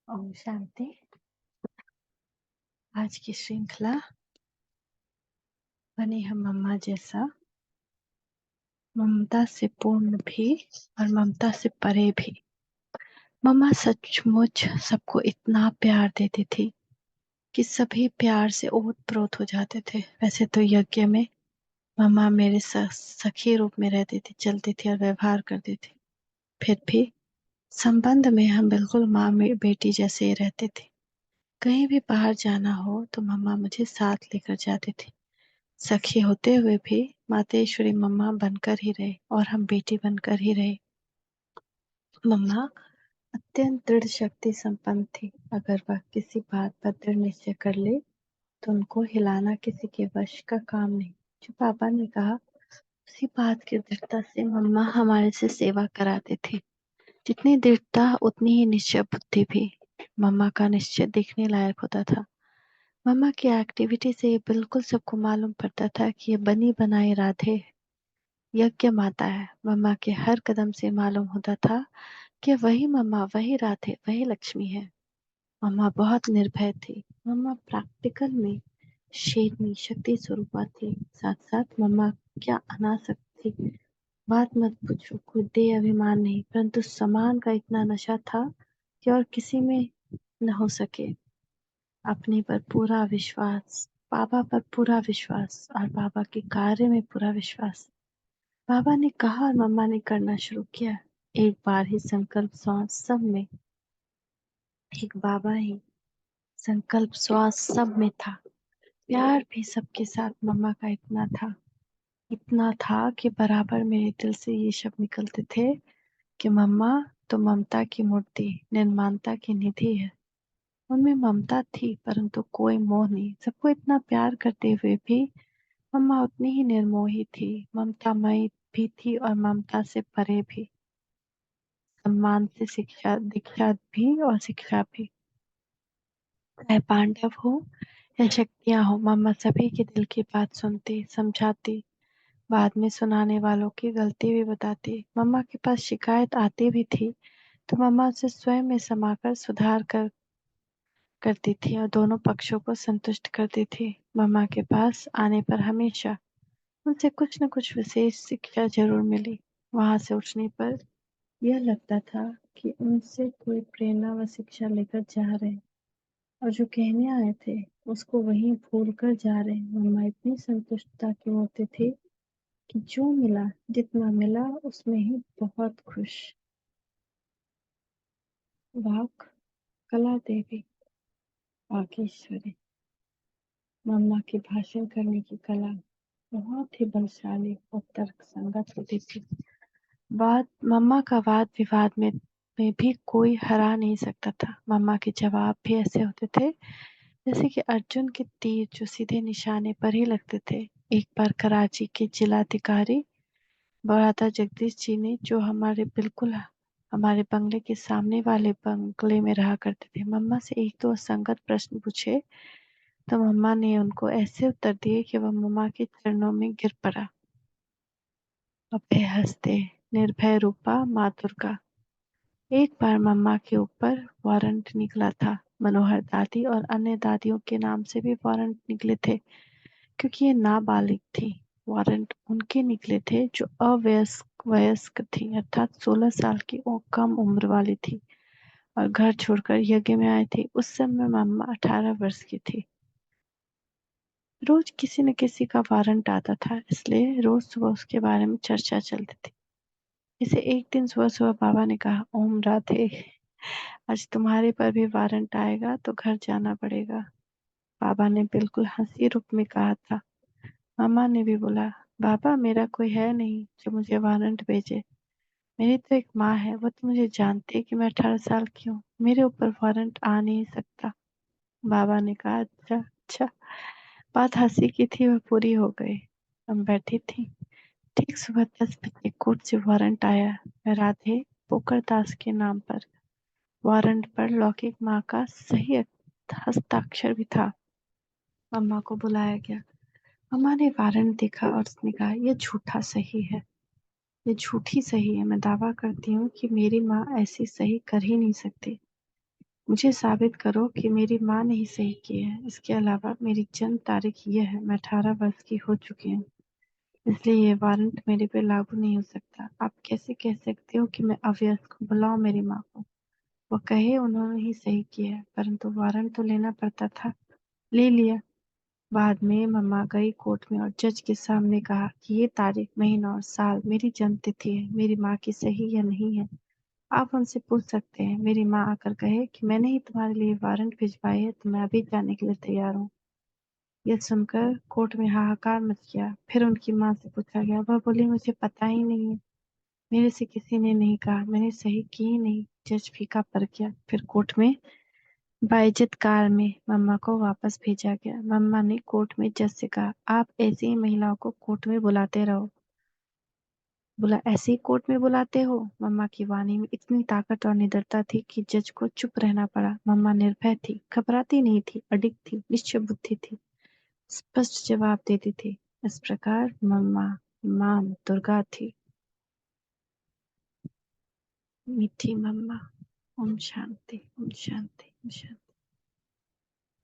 ओम शांति। आज की श्रृंखला बने हम मम्मा जैसा, ममता से पूर्ण भी और ममता से परे भी। मम्मा सचमुच सबको इतना प्यार देती थी कि सभी प्यार से ओत-प्रोत हो जाते थे। वैसे तो यज्ञ में मम्मा मेरे सखी रूप में रहती थी, चलती थी और व्यवहार करती थी। फिर भी संबंध में हम बिल्कुल माँ बेटी जैसे ही रहते थे। कहीं भी बाहर जाना हो तो मम्मा मुझे साथ लेकर जाती थी। सखी होते हुए भी मातेश्वरी मम्मा बनकर ही रहे और हम बेटी बनकर ही रहे। मम्मा अत्यंत दृढ़ शक्ति संपन्न थी। अगर वह किसी बात पर दृढ़ निश्चय कर ले तो उनको हिलाना किसी के वश का काम नहीं। जो पापा ने कहा उसी बात की दृढ़ता से मम्मा हमारे से सेवा कराते थे। जितनी दृढ़ता उतनी ही निश्चय बुद्धि भी। मम्मा का निश्चय देखने लायक होता था। मम्मा की एक्टिविटी से ये बिल्कुल सबको मालूम पड़ता था कि ये बनी बनाई राधे यज्ञ माता है। मम्मा के हर कदम से मालूम होता था कि वही मम्मा, वही राधे, वही लक्ष्मी है। मम्मा बहुत निर्भय थी। मम्मा प्रैक्टिकल में शेरनी शक्ति स्वरूपा थी। साथ साथ मम्मा क्या अनासक्ति थी। बात मत पूछो, कोई देह अभिमान नहीं, परंतु समान का इतना नशा था कि और किसी में न हो सके। अपने पर पूरा विश्वास, बाबा पर पूरा विश्वास और बाबा के कार्य में पूरा विश्वास। बाबा ने कहा और मम्मा ने करना शुरू किया। एक बार ही संकल्प श्वास सब में, एक बाबा ही संकल्प श्वास सब में था। प्यार भी सबके साथ मम्मा का इतना था कि बराबर मेरे दिल से ये शब्द निकलते थे कि मम्मा तो ममता की मूर्ति, निर्माणता की निधि है। उनमें ममता थी परंतु कोई मोह नहीं। सबको इतना प्यार करते हुए भी मम्मा उतनी ही निर्मोही थी। ममतामयी भी थी और ममता से परे भी। सम्मान से शिक्षा, दीक्षा भी और शिक्षा भी। चाहे पांडव हो या शक्तियां हो, मम्मा सभी के दिल की बात सुनती, समझाती, बाद में सुनाने वालों की गलती भी बताती। मम्मा के पास शिकायत आती भी थी तो मम्मा उसे स्वयं में समाकर सुधार करती थी और दोनों पक्षों को संतुष्ट करती थी। मम्मा के पास आने पर हमेशा उनसे कुछ न कुछ विशेष शिक्षा जरूर मिली। वहां से उठने पर यह लगता था कि उनसे कोई प्रेरणा व शिक्षा लेकर जा रहे हैं और जो कहने आए थे उसको वहीं भूल कर जा रहे हैं। मम्मा इतनी संतुष्टता की होती थी कि जो मिला, जितना मिला उसमें ही बहुत खुश। वाक कला देवी वागीश्वरी। मम्मा की भाषण करने की कला बहुत ही बलशाली और तर्क संगत होती थी। मम्मा का वाद विवाद में भी कोई हरा नहीं सकता था। मम्मा के जवाब भी ऐसे होते थे जैसे कि अर्जुन के तीर जो सीधे निशाने पर ही लगते थे। एक बार कराची के जिलाधिकारी बड़ाता जगदीश जी ने, जो हमारे बंगले के सामने वाले बंगले में रहा करते थे, मम्मा से एक दो असंगत प्रश्न पूछे तो मम्मा ने उनको ऐसे उत्तर दिए कि वह मम्मा के चरणों में गिर पड़ा। अभय हस्ते निर्भय रूपा माँ दुर्गा। एक बार मम्मा के ऊपर वारंट निकला था। मनोहर दादी और अन्य दादियों के नाम से भी वारंट निकले थे क्योंकि ये नाबालिग थी। वारंट उनके निकले थे जो वयस्क थी, अर्थात 16 साल की कम उम्र वाली थी और घर छोड़कर यज्ञ में आई थी। उस समय मम्मा 18 वर्ष की थी। रोज किसी न किसी का वारंट आता था, इसलिए रोज सुबह उसके बारे में चर्चा चलती थी। जैसे एक दिन सुबह सुबह बाबा ने कहा, ओम राधे, आज तुम्हारे पर भी वारंट आएगा तो घर जाना पड़ेगा। बाबा ने बिल्कुल हंसी रूप में कहा था। मम्मा ने भी बोला, बाबा मेरा कोई है नहीं जो मुझे वारंट भेजे। मेरी तो एक माँ है, वो तो मुझे जानती है कि मैं 18 साल की हूँ, मेरे ऊपर वारंट आ नहीं सकता। बाबा ने कहा, अच्छा अच्छा। बात हंसी की थी, वह पूरी हो गई। हम बैठी थी। ठीक सुबह 10 बजे कोर्ट से वारंट आया। राधे पोकर दास के नाम पर। वारंट पर लौकिक माँ का सही हस्ताक्षर भी था। मम्मा को बुलाया गया। मम्मा ने वारंट देखा और उसने कहा, यह झूठा सही है, ये झूठी सही है। मैं दावा करती हूँ कि मेरी माँ ऐसी सही कर ही नहीं सकती। मुझे साबित करो कि मेरी माँ ने ही सही किया है। इसके अलावा मेरी जन्म तारीख यह है, मैं 18 वर्ष की हो चुकी हूँ, इसलिए ये वारंट मेरे पे लागू नहीं हो सकता। आप कैसे कह सकते हो कि मैं अवयस्क हूँ? बुलाओ मेरी माँ को। वो कहे उन्होंने ही सही किया है, परंतु वारंट तो लेना पड़ता था। ले लिया। बाद में मम्मा गई कोर्ट में और जज के सामने कहा कि ये तारीख, महीना और साल मेरी जन्म तिथि है, मेरी माँ की सही या नहीं है। आप उनसे पूछ सकते हैं। मेरी माँ आकर कहे कि मैंने ही तुम्हारे लिए वारंट भिजवाई है, तो मैं अभी जाने के लिए तैयार हूँ। यह सुनकर कोर्ट में हाहाकार मच गया। फिर उनकी माँ से पूछा गया। वह बोली, मुझे पता ही नहीं है, मेरे से किसी ने नहीं कहा, मैंने सही की ही नहीं। जज फीका पड़ गया। फिर कोर्ट में बाइज्जत कार में मम्मा को वापस भेजा गया। मम्मा ने कोर्ट में जज से कहा, आप ऐसी ही महिलाओं को कोर्ट में बुलाते रहो। बोला, ऐसे ही कोर्ट में बुलाते हो? मम्मा की वाणी में इतनी ताकत और निडरता थी कि जज को चुप रहना पड़ा। मम्मा निर्भय थी, घबराती नहीं थी, अडिग थी, निश्चय बुद्धि थी, स्पष्ट जवाब देती थी। इस प्रकार मम्मा मां दुर्गा थी। मीठी मम्मा। ओम शांति, ओम शांति, ओम शांति।